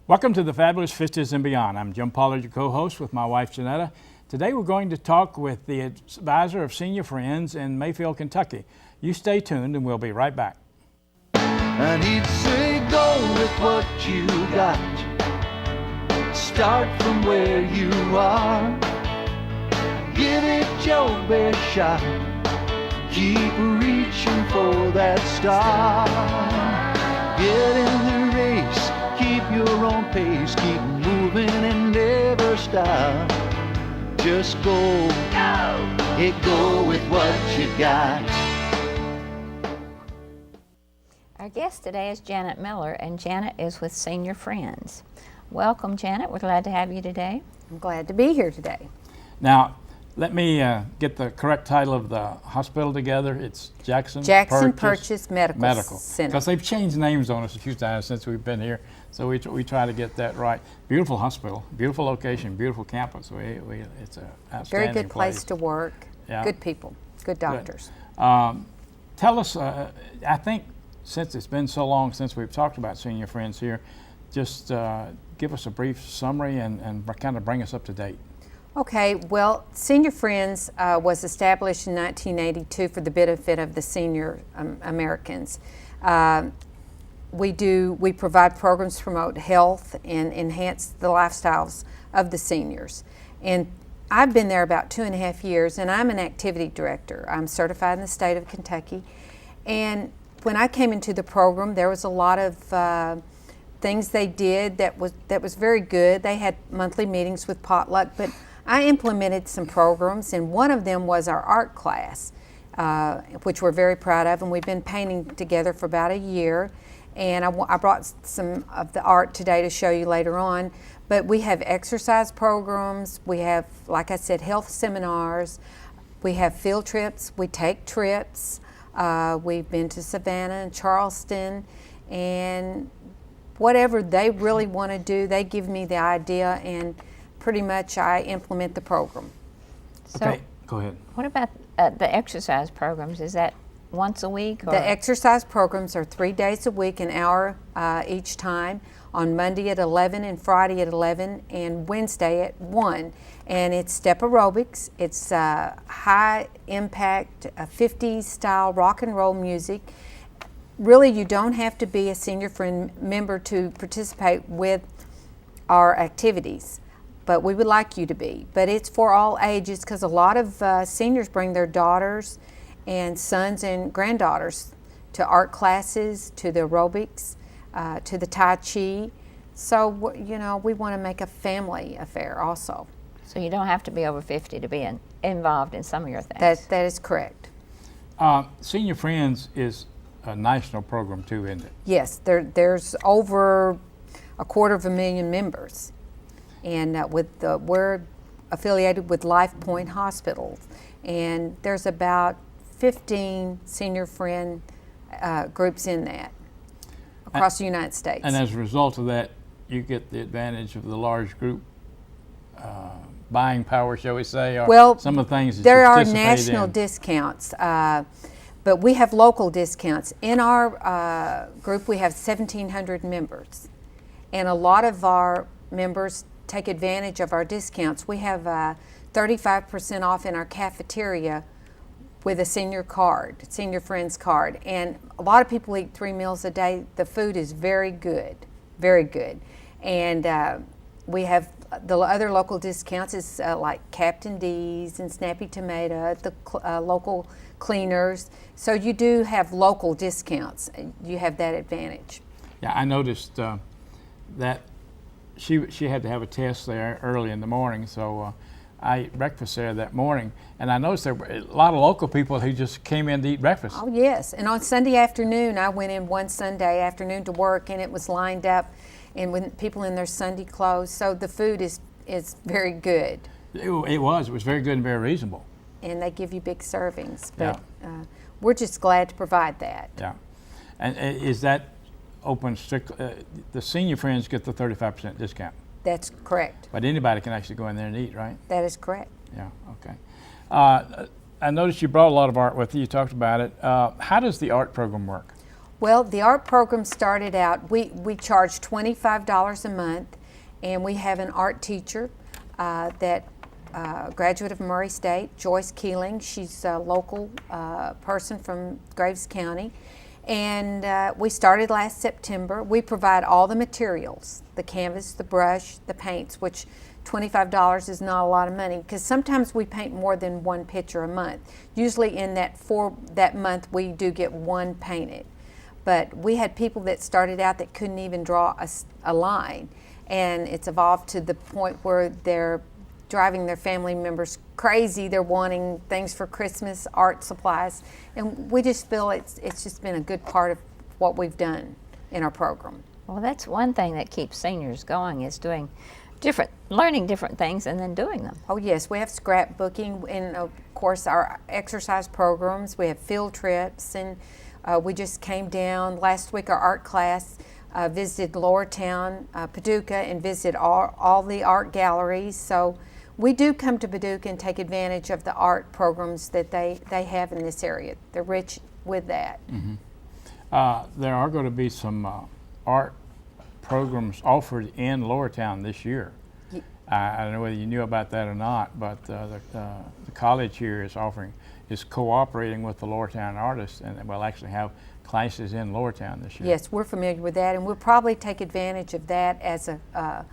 Welcome to the Fabulous Fifties and Beyond. I'm Jim Pollard, your co-host with my wife Jeanetta. Today we're going to talk with the advisor of Senior Friends in Mayfield, Kentucky. You stay tuned and we'll be right back. And he'd say, go with what you got. Start from where you are. Give it your best shot. Keep reaching for that star. Get in the race. Keep your own pace. Keep moving and never stop. Just go. Go with what you got. Our guest today is Janet Miller, and Janet is with Senior Friends. Welcome, Janet. We're glad to have you today. I'm glad to be here today. Now, let me get the correct title of the hospital together. It's Jackson Purchase Medical Center. Because they've changed names on us a few times since we've been here, so we try to get that right. Beautiful hospital, beautiful location, beautiful campus. It's an outstanding Very good place to work. Yeah. Good people, good doctors. Tell us, I think since it's been so long since we've talked about Senior Friends here, just give us a brief summary and kind of bring us up to date. Okay, well, Senior Friends was established in 1982 for the benefit of the senior Americans. We provide programs to promote health and enhance the lifestyles of the seniors. And I've been there about 2.5 years, and I'm an activity director. I'm certified in the state of Kentucky. And when I came into the program, there was a lot of things they did that was very good. They had monthly meetings with potluck, but I implemented some programs, and one of them was our art class, which we're very proud of, and we've been painting together for about a year. And I brought some of the art today to show you later on. But we have exercise programs, we have, like I said, health seminars, we have field trips, we take trips. We've been to Savannah and Charleston, and whatever they really want to do, they give me the idea, and pretty much I implement the program. Okay, go ahead. What about the exercise programs? Is that once a week? Or? The exercise programs are 3 days a week, an hour each time, on Monday at 11 and Friday at 11 and Wednesday at 1. And it's step aerobics. It's high impact 50s style rock and roll music. Really, you don't have to be a Senior Friend member to participate with our activities, but we would like you to be. But it's for all ages, because a lot of seniors bring their daughters and sons and granddaughters to art classes, to the aerobics, to the Tai Chi. So, you know, we want to make a family affair also. So you don't have to be over 50 to be involved in some of your things. That is correct. Senior Friends is a national program too, isn't it? Yes, there's over 250,000 members. And we're affiliated with Life Point Hospitals. And there's about 15 Senior Friend groups in that across the United States. And as a result of that, you get the advantage of the large group buying power, shall we say, or well, some of the things that there you are participate national in. discounts, but we have local discounts. In our group, we have 1,700 members, and a lot of our members take advantage of our discounts. We have 35% off in our cafeteria with a senior Friends card, and a lot of people eat 3 meals a day. The food is very good, and we have the other local discounts is like Captain D's and Snappy Tomato, the local cleaners. So you do have local discounts. You have that advantage. Yeah, I noticed that she had to have a test there early in the morning, so I ate breakfast there that morning, and I noticed there were a lot of local people who just came in to eat breakfast. Oh yes, and on Sunday afternoon, I went in one Sunday afternoon to work, and it was lined up, and with people in their Sunday clothes. So the food is very good. It was very good and very reasonable. And they give you big servings, but we're just glad to provide that. Yeah, and is that open strict? The Senior Friends get the 35% discount. That's correct. But anybody can actually go in there and eat, right? That is correct. Yeah, okay. I noticed you brought a lot of art with you. You talked about it. How does the art program work? Well, the art program started out, we charge $25 a month, and we have an art teacher that graduate of Murray State, Joyce Keeling. She's a local person from Graves County. And we started last September. We provide all the materials, the canvas, the brush, the paints, which $25 is not a lot of money because sometimes we paint more than one picture a month. Usually in that month we do get one painted. But we had people that started out that couldn't even draw a line, and it's evolved to the point where they're driving their family members crazy. They're wanting things for Christmas, art supplies, and we just feel it's just been a good part of what we've done in our program. Well, that's one thing that keeps seniors going is learning different things and then doing them. Oh yes, we have scrapbooking, and of course our exercise programs. We have field trips, and we just came down last week. Our art class visited Lower Town, Paducah, and visited all the art galleries. So we do come to Paducah and take advantage of the art programs that they have in this area. They're rich with that. Mm-hmm. There are going to be some art programs offered in Lower Town this year. I don't know whether you knew about that or not, but the college here is cooperating with the Lower Town artists, and will actually have classes in Lower Town this year. Yes, we're familiar with that, and we'll probably take advantage of that as a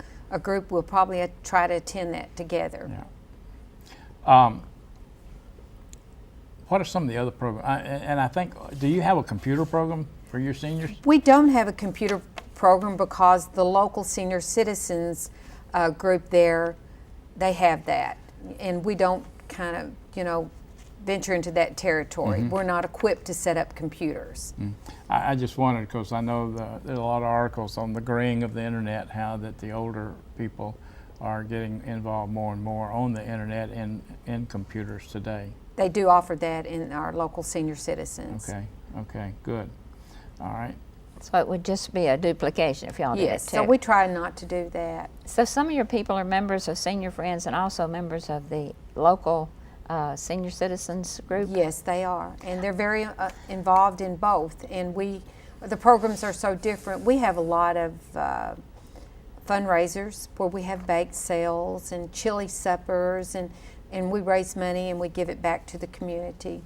group. We'll probably try to attend that together. Yeah. What are some of the other programs? And I think, do you have a computer program for your seniors? We don't have a computer program because the local senior citizens group there, they have that, and we don't kind of, venture into that territory. Mm-hmm. We're not equipped to set up computers. I just wondered because I know there's a lot of articles on the graying of the internet, how that the older people are getting involved more and more on the internet and in computers today. They do offer that in our local senior citizens. Okay, good. All right. So it would just be a duplication if y'all did it too. Yes, so we try not to do that. So some of your people are members of Senior Friends and also members of the local senior citizens group? Yes, they are, and they're very involved in both. And the programs are so different. We have a lot of fundraisers where we have baked sales and chili suppers, and we raise money and we give it back to the community.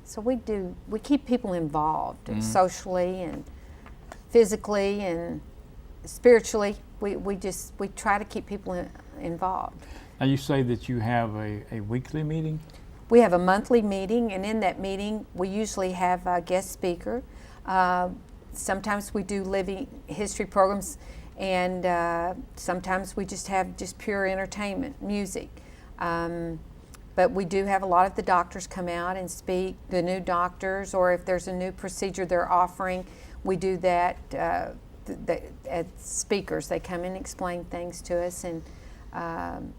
So we keep people involved socially and physically and spiritually. We try to keep people involved. Now you say that you have a weekly meeting? We have a monthly meeting, and in that meeting we usually have a guest speaker. Sometimes we do living history programs, and sometimes we just have pure entertainment, music. But we do have a lot of the doctors come out and speak, the new doctors, or if there's a new procedure they're offering, we do that as speakers. They come and explain things to us and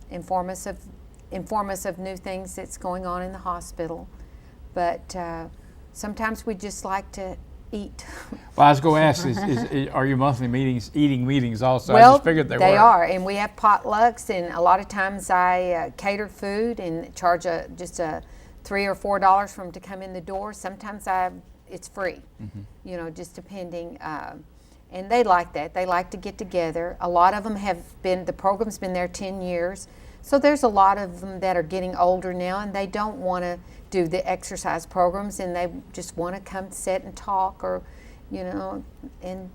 inform us of new things that's going on in the hospital. But sometimes we just like to eat. Well, I was going to ask, are your monthly meetings eating meetings also? Well, I just figured they were. were. And we have potlucks, and a lot of times I cater food and charge just $3 or $4 for them to come in the door. Sometimes it's free, just depending. And they like that. They like to get together. A lot of them the program's been there 10 years. So there's a lot of them that are getting older now, and they don't want to do the exercise programs, and they just want to come sit and talk or, and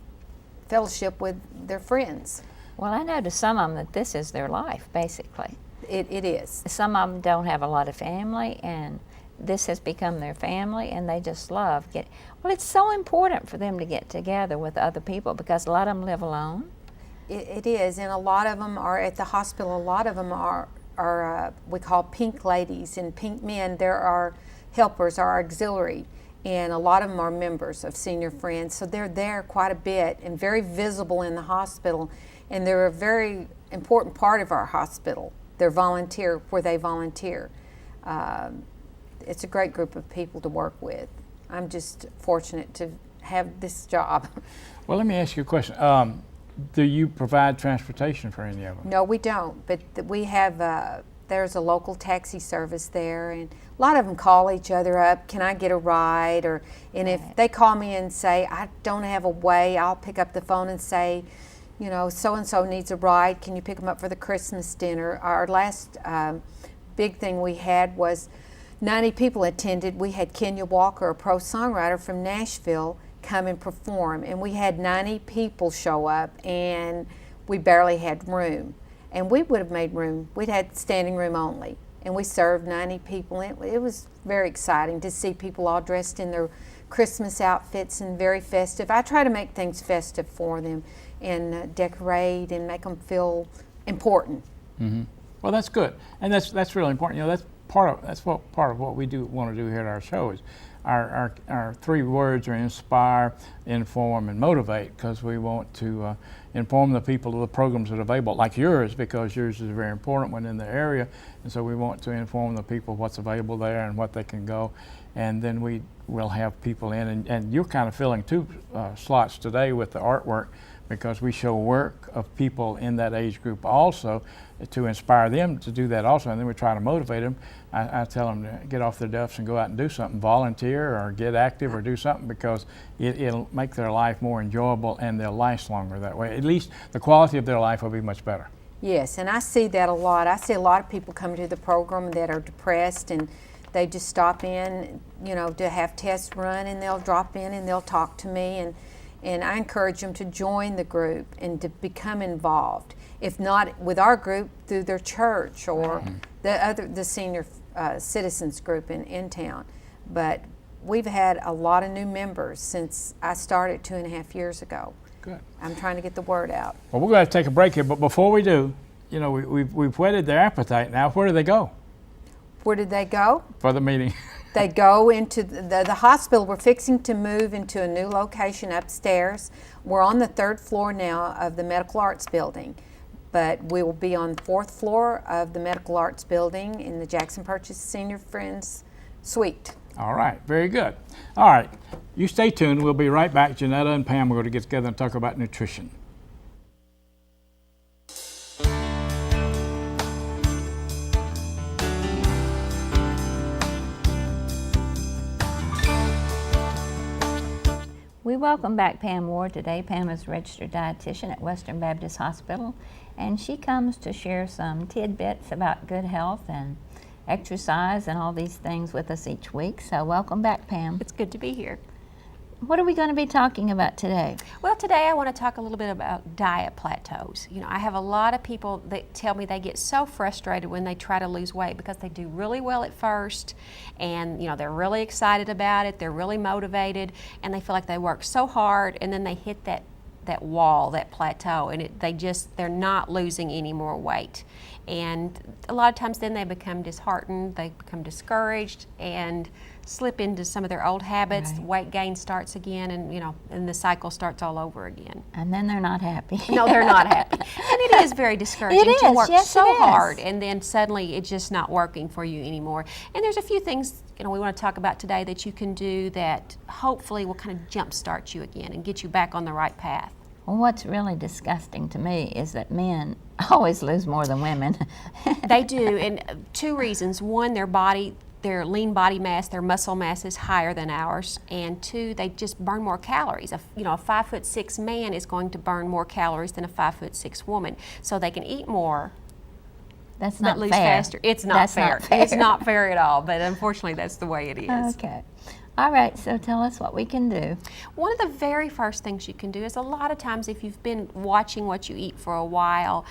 fellowship with their friends. Well, I know to some of them that this is their life, basically. It is. Some of them don't have a lot of family, and this has become their family, and they just love well, it's so important for them to get together with other people because a lot of them live alone. It is, and a lot of them are at the hospital. A lot of them are we call pink ladies and pink men. There are helpers, our auxiliary, and a lot of them are members of Senior Friends. So they're there quite a bit and very visible in the hospital, and they're a very important part of our hospital. They're where they volunteer. It's a great group of people to work with. I'm just fortunate to have this job. Well, let me ask you a question. Do you provide transportation for any of them? No, we don't, but we have there's a local taxi service there, and a lot of them call each other up, can I get a ride? And if they call me and say, I don't have a way, I'll pick up the phone and say, you know, so-and-so needs a ride, can you pick them up for the Christmas dinner? Our last big thing we had was 90 people attended. We had Kenya Walker, a pro songwriter from Nashville, come and perform, and we had 90 people show up, and we barely had room. And we would have made room. We'd had standing room only, and we served 90 people. It was very exciting to see people all dressed in their Christmas outfits and very festive. I try to make things festive for them and decorate and make them feel important. Mm-hmm. Well, that's good, and that's really important. You know, that's part of what we do want to do here at our show is our 3 words are inspire, inform, and motivate, because we want to inform the people of the programs that are available, like yours, because yours is a very important one in the area, and so we want to inform the people what's available there and what they can go, and then we will have people in, and you're kind of filling 2 slots today with the artwork, because we show work of people in that age group also to inspire them to do that also, and then we try to motivate them. I tell them to get off their duffs and go out and do something, volunteer or get active or do something, because it'll make their life more enjoyable and they'll last longer that way. At least the quality of their life will be much better. Yes, and I see that a lot. I see a lot of people come to the program that are depressed, and they just stop in, you know, to have tests run, and they'll drop in and they'll talk to me, and I encourage them to join the group and to become involved. If not with our group, through their church or the senior citizens group in town. But we've had a lot of new members since I started 2.5 years ago. Good. I'm trying to get the word out. Well, we're going to take a break here, but before we do, you know, we've whetted their appetite now. Where do they go? Where did they go? For the meeting. They go into the hospital. We're fixing to move into a new location upstairs. We're on the 3rd floor now of the Medical Arts Building, but we will be on the 4th floor of the Medical Arts Building in the Jackson Purchase Senior Friends Suite. All right, very good. All right, you stay tuned. We'll be right back. Jeanetta and Pam are going to get together and talk about nutrition. We welcome back Pam Ward today. Pam is a registered dietitian at Western Baptist Hospital, and she comes to share some tidbits about good health and exercise and all these things with us each week. So welcome back, Pam. It's good to be here. What are we going to be talking about today? Well, today I want to talk a little bit about diet plateaus. You know, I have a lot of people that tell me they get so frustrated when they try to lose weight because they do really well at first, and you know, they're really excited about it, they're really motivated, and they feel like they work so hard, and then they hit that wall, that plateau, and they're not losing any more weight. And a lot of times then they become disheartened, they become discouraged, and slip into some of their old habits. Right. Weight gain starts again, and you know, and the cycle starts all over again. And then they're not happy. No, they're not happy. And it is very discouraging It to is, work yes, so it is. hard, and then suddenly it's just not working for you anymore. And there's a few things, you know, we want to talk about today that you can do that hopefully will kind of jumpstart you again and get you back on the right path. Well, what's really disgusting to me is that men always lose more than women. They do, and 2 reasons. 1, their lean body mass, their muscle mass is higher than ours, and 2, they just burn more calories. A 5'6" man is going to burn more calories than a 5'6" woman, so they can eat more. That's But not lose fair. faster. It's not That's fair. not fair. It's not fair at all, but unfortunately that's the way it is. Okay. All right, so tell us what we can do. One of the very first things you can do is, a lot of times if you've been watching what you eat for a while,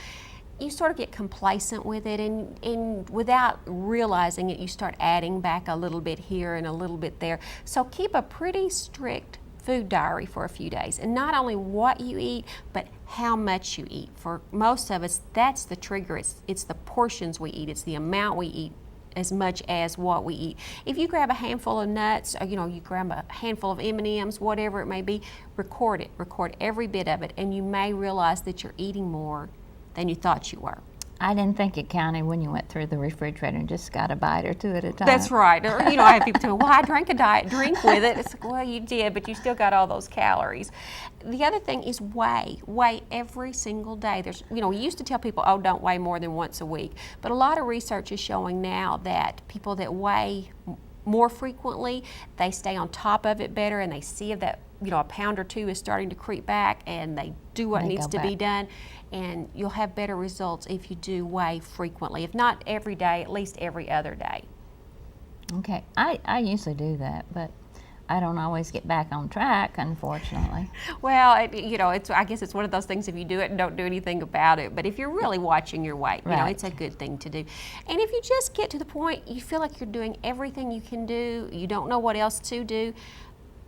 you sort of get complacent with it, and without realizing it, you start adding back a little bit here and a little bit there. So keep a pretty strict food diary for a few days, and not only what you eat, but how much you eat. For most of us, that's the trigger. It's the portions we eat. It's the amount we eat as much as what we eat. If you grab a handful of nuts, or you grab a handful of M&Ms, whatever it may be, record every bit of it, and you may realize that you're eating more than you thought you were. I didn't think it counted when you went through the refrigerator and just got a bite or two at a time. That's right. Or, I have people tell me, well, I drank a diet drink with it. It's like, well, you did, but you still got all those calories. The other thing is weigh. Weigh every single day. There's, we used to tell people, oh, don't weigh more than once a week. But a lot of research is showing now that people that weigh more frequently, they stay on top of it better, and they see if that, a pound or two is starting to creep back, and they do what needs to be done. And you'll have better results if you do weigh frequently. If not every day, at least every other day. Okay, I usually do that, but I don't always get back on track, unfortunately. Well, I guess it's one of those things, if you do it and don't do anything about it. But if you're really watching your weight, it's a good thing to do. And if you just get to the point you feel like you're doing everything you can do, you don't know what else to do,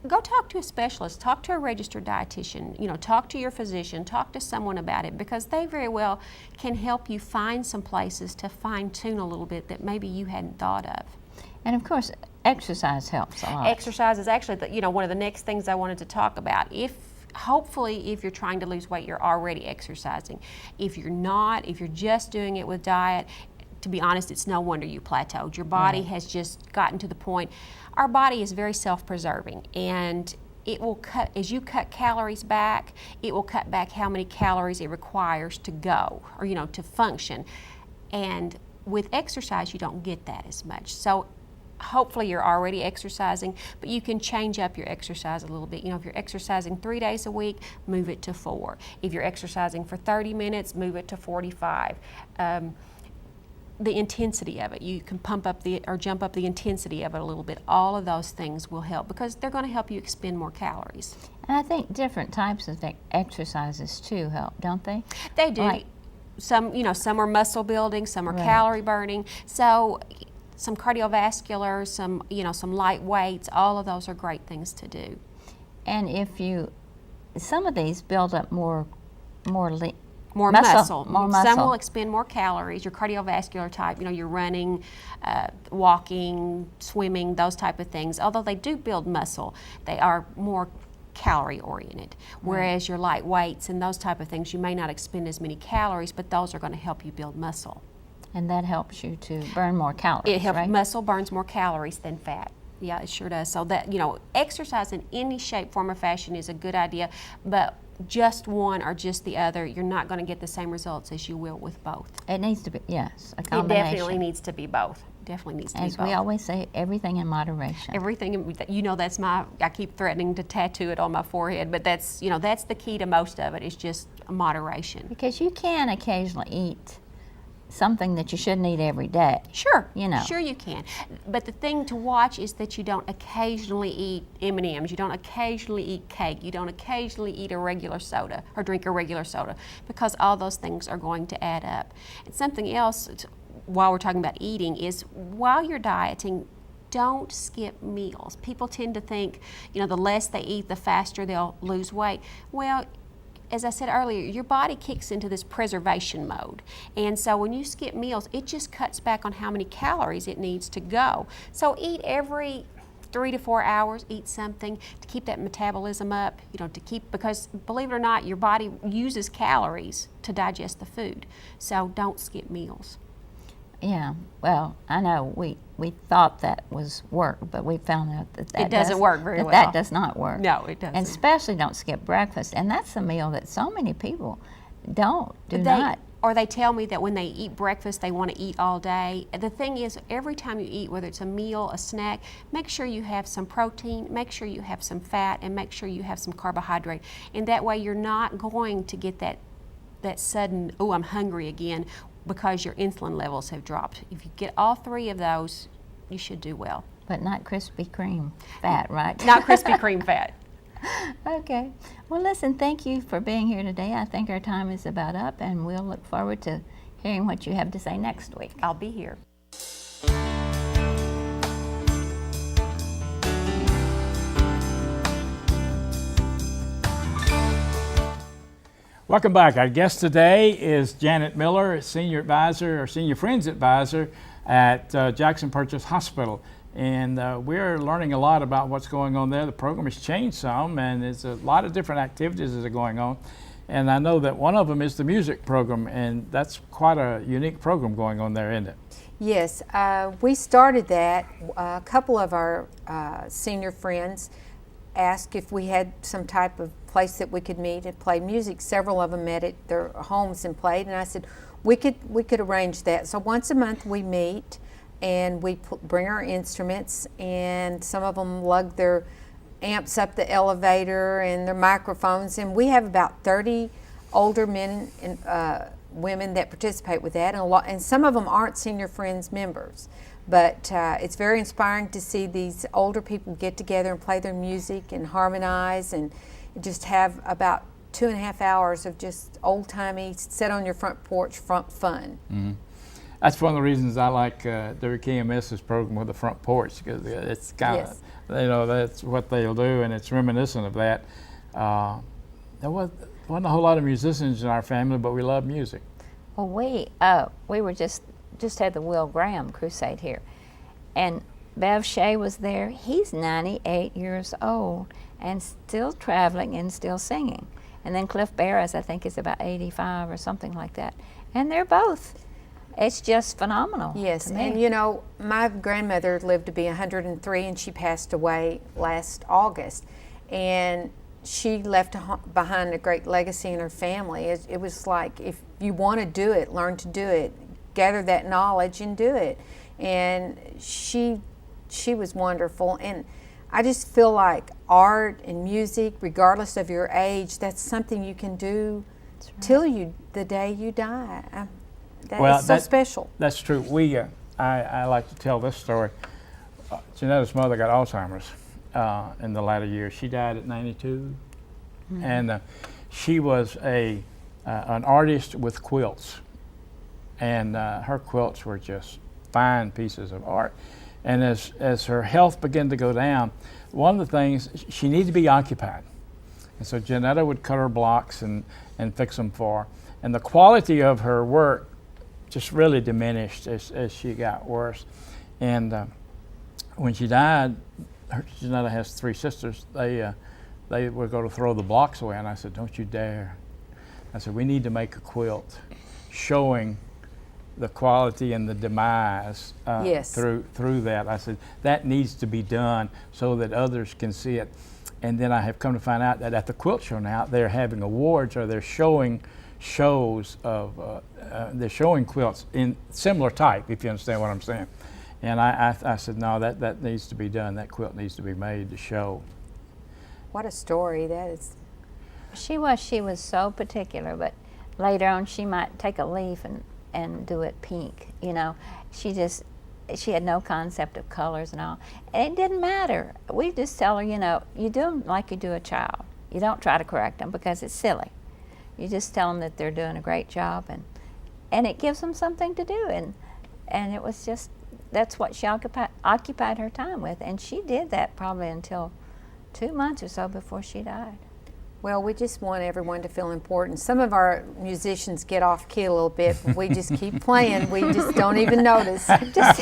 go talk to a specialist, talk to a registered dietitian, talk to your physician, talk to someone about it, because they very well can help you find some places to fine tune a little bit that maybe you hadn't thought of. And of course, exercise helps a lot. Exercise is actually, one of the next things I wanted to talk about. Hopefully, if you're trying to lose weight, you're already exercising. If you're not, if you're just doing it with diet, to be honest, it's no wonder you plateaued. Your body has just gotten to the point. Our body is very self-preserving, and it will cut, as you cut calories back, it will cut back how many calories it requires to go, or to function. And with exercise, you don't get that as much. So hopefully you're already exercising, but you can change up your exercise a little bit. If you're exercising 3 days a week, move it to 4. If you're exercising for 30 minutes, move it to 45. The intensity of it, you can jump up the intensity of it a little bit. All of those things will help, because they're going to help you expend more calories. And I think different types of exercises too help, don't they? They do. Some are muscle building, some are calorie burning. So some cardiovascular, some light weights, all of those are great things to do. And some of these build up more muscle. Some will expend more calories. Your cardiovascular type, you're running, walking, swimming, those type of things. Although they do build muscle, they are more calorie oriented. Whereas your light weights and those type of things, you may not expend as many calories, but those are going to help you build muscle. And that helps you to burn more calories, right? Muscle burns more calories than fat. Yeah, it sure does. So that, exercise in any shape, form, or fashion is a good idea, but just one or just the other, you're not going to get the same results as you will with both. It needs to be, yes, a It combination. definitely needs to be both. As we always say, everything in moderation. Everything, that's I keep threatening to tattoo it on my forehead, but that's the key to most of it, is just moderation. Because you can occasionally eat something that you shouldn't eat every day. Sure, sure you can. But the thing to watch is that you don't occasionally eat M&Ms, you don't occasionally eat cake, you don't occasionally eat a regular soda or drink a regular soda, because all those things are going to add up. And something else, while we're talking about eating, is while you're dieting, don't skip meals. People tend to think, the less they eat, the faster they'll lose weight. Well, as I said earlier, your body kicks into this preservation mode. And so when you skip meals, it just cuts back on how many calories it needs to go. So eat every 3 to 4 hours, eat something to keep that metabolism up, because believe it or not, your body uses calories to digest the food. So don't skip meals. Yeah, well, I know we thought that was work, but we found out that it doesn't work very well. That does not work. No, it doesn't. And especially don't skip breakfast. And that's a meal that so many people do not. Or they tell me that when they eat breakfast, they want to eat all day. The thing is, every time you eat, whether it's a meal, a snack, make sure you have some protein, make sure you have some fat, and make sure you have some carbohydrate. And that way you're not going to get that sudden, oh, I'm hungry again, because your insulin levels have dropped. If you get all 3 of those, you should do well. But not Krispy Kreme fat, right? Not Krispy Kreme fat. Okay. Well, listen, thank you for being here today. I think our time is about up, and we'll look forward to hearing what you have to say next week. I'll be here. Welcome back. Our guest today is Janet Miller, Senior Advisor or Senior Friends Advisor at Jackson Purchase Hospital. And we're learning a lot about what's going on there. The program has changed some, and there's a lot of different activities that are going on. And I know that one of them is the music program, and that's quite a unique program going on there, isn't it? Yes, we started that. A couple of our senior friends asked if we had some type of place that we could meet and play music. Several of them met at their homes and played, and I said we could arrange that. So once a month we meet, and we bring our instruments, and some of them lug their amps up the elevator and their microphones, and we have about 30 older men and women that participate with that, and some of them aren't Senior Friends members. But it's very inspiring to see these older people get together and play their music and harmonize and just have about 2.5 hours of just old-timey, sit on your front porch fun. Mm-hmm. That's one of the reasons I like WKMS's program with the front porch, because it's kind of, Yes. That's what they'll do, and it's reminiscent of that. There wasn't a whole lot of musicians in our family, but we love music. Well, we were just had the Will Graham crusade here, and Bev Shea was there. He's 98 years old and still traveling and still singing. And then Cliff Barris, I think, is about 85 or something like that. And they're both. It's just phenomenal. Yes, to me. and you know, my grandmother lived to be 103, and she passed away last August. And she left behind a great legacy in her family. It was like, if you want to do it, learn to do it, gather that knowledge and do it. And she was wonderful. And I just feel like art and music, regardless of your age, that's something you can do till the day you die. It's so special. That's true. I like to tell this story. Jeanetta's mother got Alzheimer's in the latter years. She died at 92, and she was an artist with quilts, and her quilts were just fine pieces of art. And as her health began to go down, one of the things, she needed to be occupied. And so Jeanetta would cut her blocks and fix them for her. And the quality of her work just really diminished as she got worse. And when she died, Jeanetta has 3 sisters. They were going to throw the blocks away, and I said, "Don't you dare!" I said, "We need to make a quilt showing the quality and the demise Yes. through that." I said, "That needs to be done so that others can see it." And then I have come to find out that at the quilt show now, they're having awards, or they're showing shows of they're showing quilts in similar type, if you understand what I'm saying. And I said, no, that needs to be done. That quilt needs to be made to show. What a story that is. She was so particular, but later on she might take a leaf and do it pink. You know, she had no concept of colors and all. And it didn't matter. We just tell her, you know, you do them like you do a child. You don't try to correct them because it's silly. You just tell them that they're doing a great job, and it gives them something to do. And it was just, that's what she occupied her time with. And she did that probably until 2 months or so before she died. Well, we just want everyone to feel important. Some of our musicians get off key a little bit, but we just keep playing. We just don't even notice. Just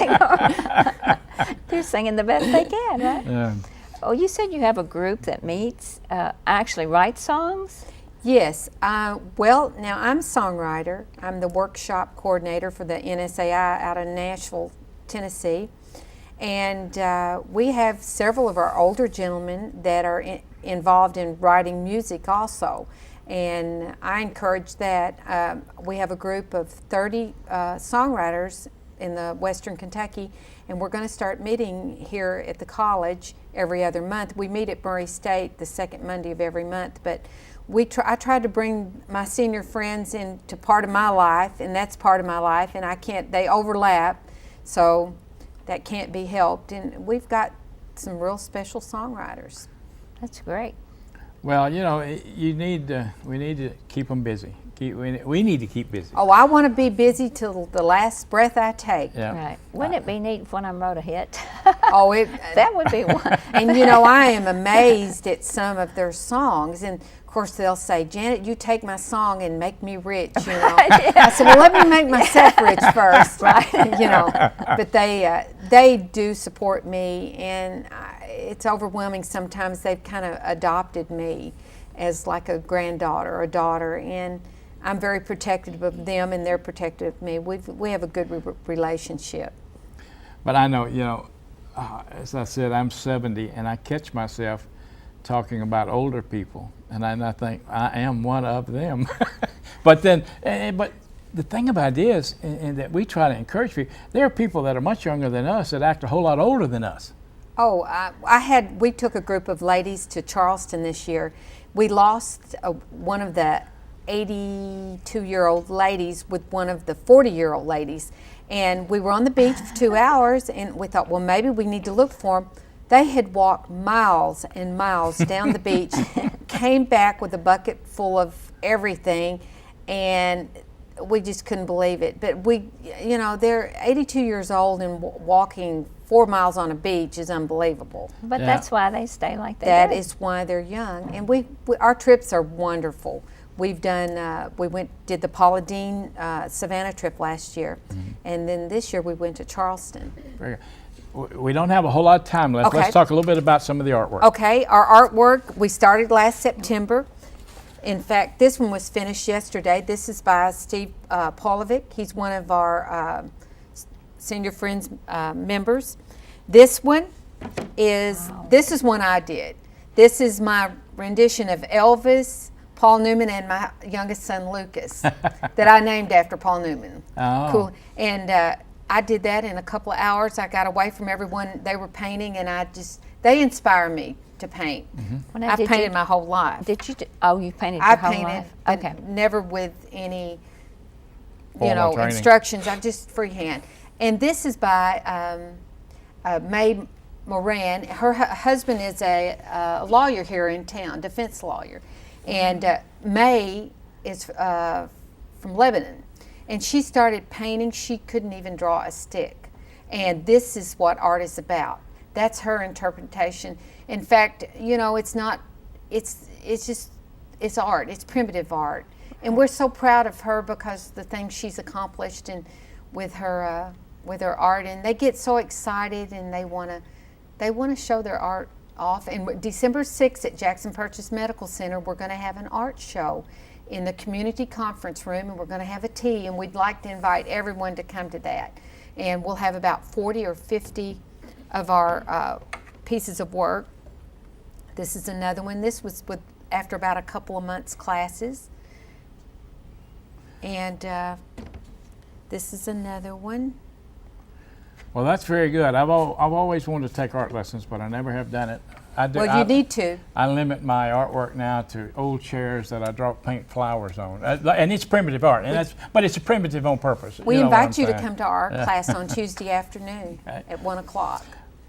they're singing the best they can, right? Yeah. Oh, you said you have a group that meets, actually writes songs? Yes. Well, now I'm a songwriter. I'm the workshop coordinator for the NSAI out of Nashville, Tennessee. And we have several of our older gentlemen that are involved in writing music also. And I encourage that. We have a group of 30 songwriters in the Western Kentucky, and we're going to start meeting here at the college every other month. We meet at Murray State the second Monday of every month, but I tried to bring my senior friends into part of my life, and that's part of my life, and they overlap, so that can't be helped. And we've got some real special songwriters. That's great. Well, you know, we need to keep them busy. We need to keep busy. Oh, I want to be busy till the last breath I take. Yeah. Right. Wouldn't it be neat if one of them wrote a hit? Oh, That would be one. And you know, I am amazed at some of their songs, and of course they'll say, "Janet, you take my song and make me rich," you know. I said, "Well, let me make myself rich first," right? You know. But they do support me, and it's overwhelming sometimes. They've kind of adopted me, as like a granddaughter or a daughter, and I'm very protective of them, and they're protective of me. We have a good relationship. But I know, you know, as I said, I'm 70, and I catch myself talking about older people, and I think I am one of them. But then, but the thing about it is, and that we try to encourage people, there are people that are much younger than us that act a whole lot older than us. Oh, we took a group of ladies to Charleston this year. We lost one of the 82-year-old ladies with one of the 40-year-old ladies. And we were on the beach for 2 hours, and we thought, well, maybe we need to look for them. They had walked miles and miles down the beach, came back with a bucket full of everything, and we just couldn't believe it. But you know, they're 82 years old and walking 4 miles on a beach is unbelievable. But Yeah. that's why they stay like they That do. is why they're young, and our trips are wonderful. We've done, did the Paula Deen Savannah trip last year, and then this year we went to Charleston. Very good. We don't have a whole lot of time left. Okay. Let's talk a little bit about some of the artwork. Okay, our artwork, we started last September. In fact, this one was finished yesterday. This is by Steve Polovic. He's one of our Senior Friends members. This one is, this is one I did. This is my rendition of Elvis, Paul Newman, and my youngest son Lucas that I named after Paul Newman. Oh. Cool. And I did that in a couple of hours. I got away from everyone they were painting, and they inspire me to paint. Well, now, I've did painted you- my whole life. Did you? You painted your I whole painted, life? but Okay. never with any, Formal training. instructions. I just freehand. And this is by May Moran. Her husband is a lawyer here in town, defense lawyer. And May is from Lebanon. And she started painting. She couldn't even draw a stick. And this is what art is about. That's her interpretation. In fact, you know, it's not, it's art. It's primitive art. And we're so proud of her because the things she's accomplished and with her art. And they get so excited, and they want to show their art off. And December 6th at Jackson Purchase Medical Center, we're going to have an art show in the community conference room, and we're going to have a tea, and we'd like to invite everyone to come to that. And we'll have about 40 or 50 of our pieces of work. This is another one. This was after about a couple of months' classes. And this is another one. Well, that's very good. I've always wanted to take art lessons, but I never have done it. I do. Well, you need to. I limit my artwork now to old chairs that I paint flowers on, and it's primitive art, but it's a primitive on purpose. We know what invite I'm you to saying. come to our class on Tuesday afternoon Okay. at 1 o'clock.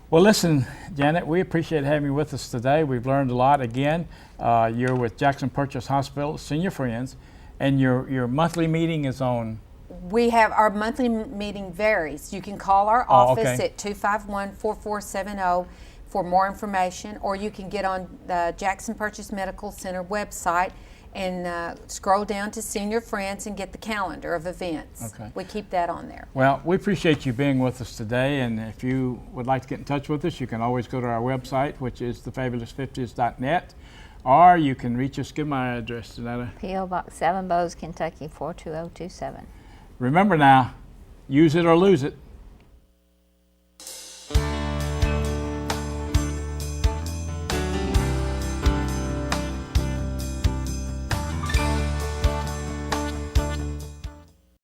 Well, listen, Janet, we appreciate having you with us today. We've learned a lot. Again, you're with Jackson Purchase Hospital Senior Friends, and your monthly meeting is on. We have our monthly meeting varies. You can call our Oh, office okay. at 251-4470 for more information, or you can get on the Jackson Purchase Medical Center website and scroll down to Senior Friends and get the calendar of events. Okay. We keep that on there. Well, we appreciate you being with us today, and if you would like to get in touch with us, you can always go to our website, which is thefabulous50s.net, or you can reach us. Give my address, Jeanetta. P.O. Box 7, Bowes, Kentucky 42027. Remember now, use it or lose it.